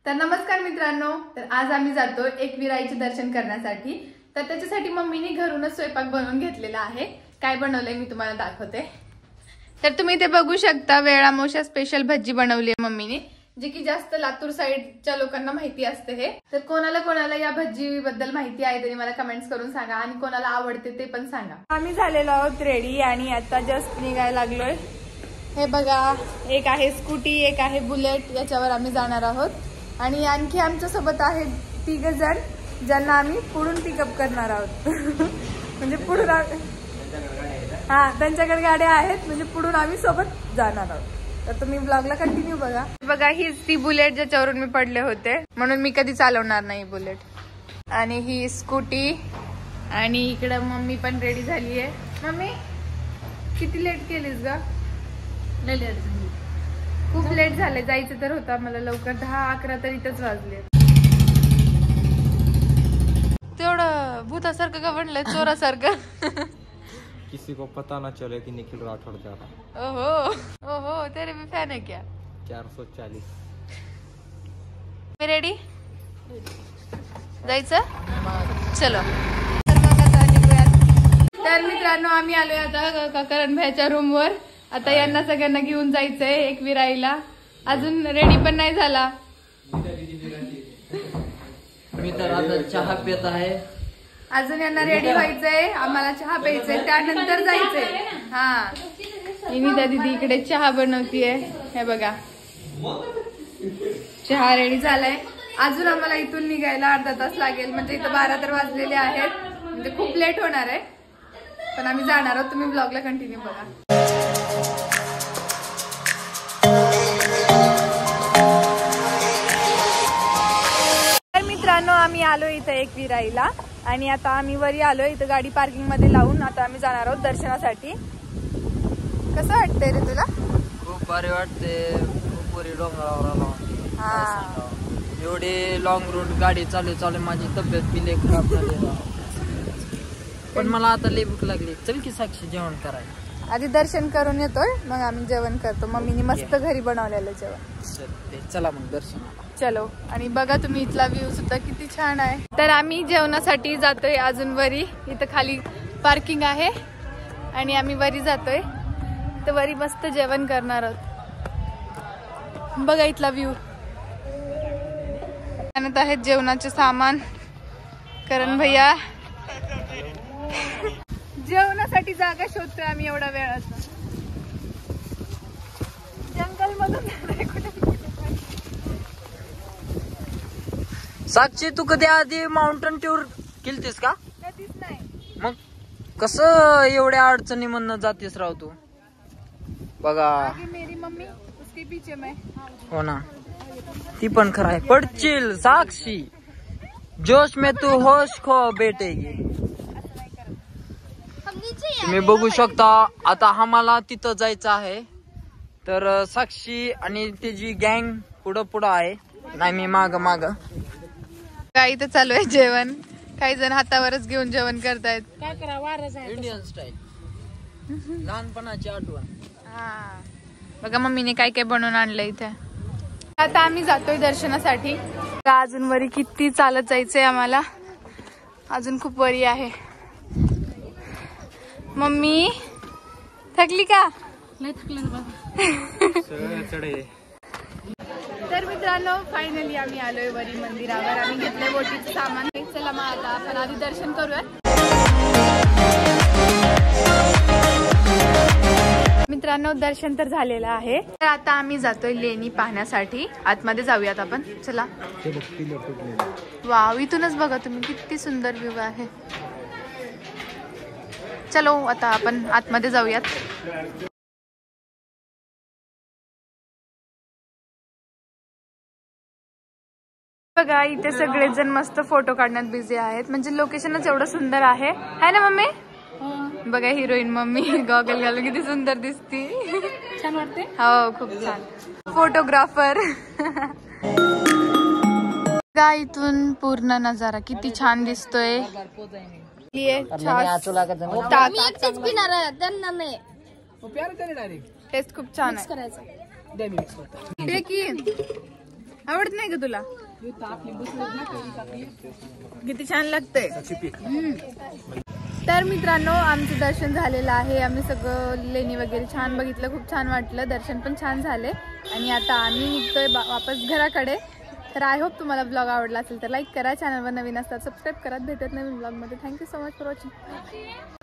तर नमस्कार मित्रांनो, तर आज आम्ही जातो एकविराईचे दर्शन करण्यासाठी। तर त्याच्यासाठी मम्मीने घरूनच स्वयंपाक बनवून घेतलेला आहे। काय बनवलंय मी तुम्हाला दाखवते। तर तुम्ही ते बघू शकता, वेळामोशा स्पेशल भजी बनवली आहे मम्मीने, जे की जास्त लातूर साइडच्या लोकांना माहिती असते हे। तर कोणाला कोणाला या भजी बद्दल माहिती आहे तरी मला कमेंट्स करून सांगा, आणि कोणाला आवडते ते पण सांगा। आम्ही झालेलो आहोत रेडी आणि आता जस्ट निघायला लागलोय। हे बघा, एक आहे स्कूटी, एक आहे बुलेट, याच्यावर आम्ही जाणार आहोत। आणि आणखी आमच्या सोबत आहे 3 जण, ज्यांना आम्ही पुढून पिकअप करणार आहोत। म्हणजे पुढून त्यांच्याकडे गाड्या आहेत, म्हणजे पुढून आम्ही सोबत जाणार आहोत। तर तुम्ही ब्लॉगला कंटिन्यू बघा। बघा, हीच ती बुलेट ज्याच्यावरून मी पडले होते, म्हणून मी कधी चालवणार नाही बुलेट। आणि ही स्कूटी, आणि इकडे मम्मी पण रेडी झाली आहे। मम्मी किती लेट केलीस ग? लय लेट झाली, खूप लेट झाले। जायचं तर होतं मला लवकर, 10-11 तर इथंच वाजले। तेवढं भूतासारखं का बनलंय, चोरासारखं। किसी को पता ना चले कि निखिल राठौड़ जा रहा। ओहो ओहो, तेरे भी फैन है क्या? 440। रेडी जायचं, चलो। तर मित्रांनो, आम्ही आलोय आता करण भाईच्या रूम वर। आता यांना सगळ्यांना घेऊन जायचंय एकविराईला। अजून रेडी पण नाही झाला। मी तर आता चहा पित आहे। अजून यांना रेडी व्हायचंय, आम्हाला चहा प्यायचंय, त्यानंतर जायचंय। हा, निविदा दीदी इकडे चहा बनवतीये, हे बघा चहा रेडी झालाय। अजून आम्हाला इथून निघायला अर्धा तास लागेल, म्हणजे इथं 12 तर वाजलेले आहेत, म्हणजे खूप लेट होणार आहे। पण आम्ही जाणार आहोत, तुम्ही ब्लॉगला कंटिन्यू बघा। तर मित्रांनो, आम्ही आलो इथं एकविराईला, आणि आता आम्ही वरी आलो। इथं गाडी पार्किंग मध्ये लावून आता आम्ही जाणार आहोत दर्शनासाठी। कसं वाटतंय रे तुला? खूप भारी वाटते, खूप वरी डोंगरावर आलो। एवढी लॉंग रूट गाडी चालू माझी तब्येत बी लय खराब झाली, पण मला आता लय भूक लागली। चल की साक्षी, जेवण करायला। आधी दर्शन करून येतोय, मग आम्ही जेवण करतो। मम्मीने मस्त घरी बनवलेलं जेवण। चला मग दर्शनाला, चलो। आणि बघा तुम्ही, इथला व्ह्यू सुद्धा किती छान आहे। तर आम्ही जेवणासाठी जातोय अजून वरी। इथं खाली पार्किंग आहे आणि आम्ही वरी जातोय, तर वरी मस्त जेवण करणार आहोत। बघा इथला व्ह्यू। आणत आहेत जेवणाचे सामान करण भैया। जेवणासाठी जागा शोधतोय आम्ही एवढा वेळात। जंगल मधून साक्षी, तू कधी आधी माउंटन टूर केलतीस का? कधीच नाही। मग कसं एवढ्या अडचणी म्हणून जातेस राव तू? बघा, मेरी मम्मी उसके पीछे मैं। हो ना, ती पण खरं आहे। पडचिल साक्षी, जोश में तू होश खो बेटेगी। तुम्ही बघू शकता, आता आम्हाला तिथं जायचं आहे। तर साक्षी आणि त्याची गँग पुढं आहे, नाही मी माग। काही तर चालू आहे जेवण, काही जण हातावरच घेऊन जेवण करतायत। काय करा, इंडियन स्टाईल, लहानपणाची आठवण। हा, बघा मम्मीने काय काय बनवून आणलंय इथे। आता आम्ही जातोय दर्शनासाठी। अजून वरी किती चालत जायचंय आम्हाला, अजून खूप वरी आहे। मम्मी थकली का? तर मित्रांनो, फायनली आम्ही आलोय वरी मंदिरावर। आम्ही घेतलंय बोटीचं सामान। चला मग आता आपण आधी दर्शन करूया। मित्रांनो, दर्शन तर झालेलं आहे, तर आता आम्ही जातोय लेणी पाहण्यासाठी। आतमध्ये जाऊयात आपण, चला। वाव, इथूनच बघा तुम्ही किती सुंदर व्ह्यू आहे। चलो, आता आपण आतमध्ये जाऊयात। बघा, इथे सगळेजण मस्त फोटो काढण्यात बिझी आहेत, म्हणजे लोकेशनच एवढं सुंदर आहे ना मम्मी? बघा, हिरोईन मम्मी गॉगल घालून किती सुंदर दिसती, छान वाटते। हो, खूप छान। फोटोग्राफर। बघा, इथून पूर्ण नजारा किती छान दिसतोय। टेस्ट खूप छान आहे। आवडत नाही का तुला? किती छान लागतंय. तर मित्रांनो, आमचं दर्शन झालेलं आहे. आम्ही सगळं लेणी वगैरे छान बघितलं, खूप छान वाटलं, दर्शन पण छान झाले. आणि आता आम्ही निघतोय वापस घराकडे. तर आय होप तुम्हाला ब्लॉग आवडला असेल तर लाईक करा, चॅनलवर नवीन असतात सबस्क्राईब करा. भेटत नवीन ब्लॉगमध्ये. Thank you so much for watching.